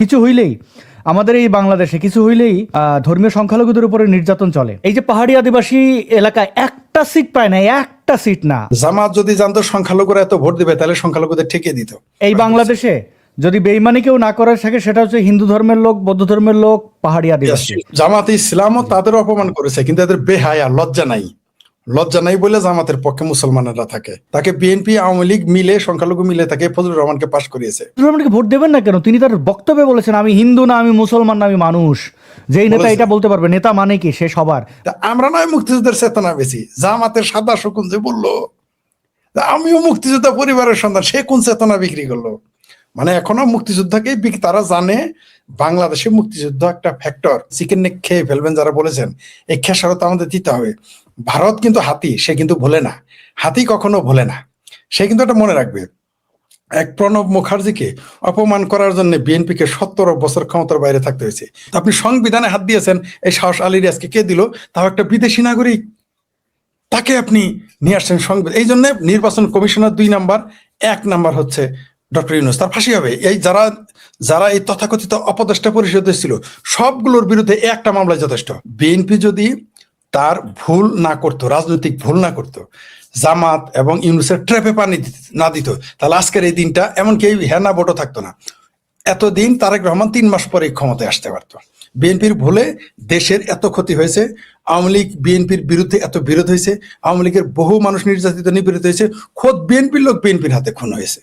কিছু হইলেই আমাদের এই বাংলাদেশে কিছু হইলেই ধর্মীয় সংখ্যালঘুদের উপরে নির্যাতন চলে। এই যে পাহাড়ি আদিবাসী এলাকায় একটা সিট পায় না, একটা সিট না। জামাত যদি জানতো সংখ্যালঘুরা এত ভোট দিবে তাহলে সংখ্যালঘুদের ঠেকিয়ে দিত। এই বাংলাদেশে যদি বেইমানি কেউ না করে থাকে সেটা হচ্ছে হিন্দু ধর্মের লোক, বৌদ্ধ ধর্মের লোক, পাহাড়ি আদিবাসী। জামাত ইসলামও তাদের অপমান করেছে, কিন্তু এদের বেহায়া, লজ্জা নাই। লজ্জা নাই বলে জামাতের পক্ষে মুসলমানেরা থাকে। তাকে বিএনপি আওয়ামী লীগ মিলে, সংখ্যালঘু মিলে তাকে ফজলুর রহমানকে পাশ করিয়েছে। ফজলুর রহমানকে ভোট দেবেন না কেন? তিনি তার বক্তব্যে বলেছেন আমি হিন্দু না, আমি মুসলমান না, আমি মানুষ। যেই নেতা এটা বলতে পারবে, নেতা মানে কি সে সবার। আমরা নয় মুক্তিযুদ্ধের চেতনা বেশি, জামাতের সাদা শকুন যে বললো আমিও মুক্তিযোদ্ধা পরিবারের সন্তান, সে কোন চেতনা বিক্রি করলো? মানে এখনো মুক্তিযোদ্ধাকে তারা জানে বাংলাদেশে মুক্তিযুদ্ধ একটা ফ্যাক্টর। চিকেন নেক খেয়ে ফেলবেন যারা বলেছেন, এই খেসারত আমাদের দিতে হবে। ভারত কিন্তু হাতি, সে কিন্তু ভোলে না। হাতি কখনো ভোলে না, সে কিন্তু এটা মনে রাখবে। এক প্রণব মুখার্জিকে অপমান করার জন্য বিএনপিকে 17 বছর ক্ষমতার বাইরে থাকতে হয়েছে। আপনি সংবিধানে হাত দিয়েছেন, এই সাহস আলী রিয়াজকে কে দিল? তাও একটা বিদেশি নাগরিক, তাকে আপনি নিয়ে আসছেন সংবিধান। এই জন্য নির্বাচন কমিশনার 2 নাম্বার, 1 নাম্বার হচ্ছে ডক্টর ইউনূস, তার ফাঁসি হবে। এই যারা এই তথাকথিত অপদেষ্টা পরিষদে ছিল সবগুলোর বিরুদ্ধে একটা মামলায় যথেষ্ট। বিএনপি যদি তার ভুল না করতো, রাজনৈতিক ভুল না করতো, জামাত এবং ইউনূসের ট্র্যাপে পানি না দিত, তাহলে আজকের এই দিনটা এমনকি এই হেনা ভোটও থাকতো না। এতদিন তারেক রহমান 3 মাস পরে ক্ষমতায় আসতে পারতো। বিএনপির ভুলে দেশের এত ক্ষতি হয়েছে। আওয়ামী লীগ বিএনপির বিরুদ্ধে এত বিরোধ হয়েছে। আওয়ামী লীগের বহু মানুষ নির্যাতিত, নিপীড়িত হয়েছে। খোদ বিএনপির লোক বিএনপির হাতে খুন হয়েছে।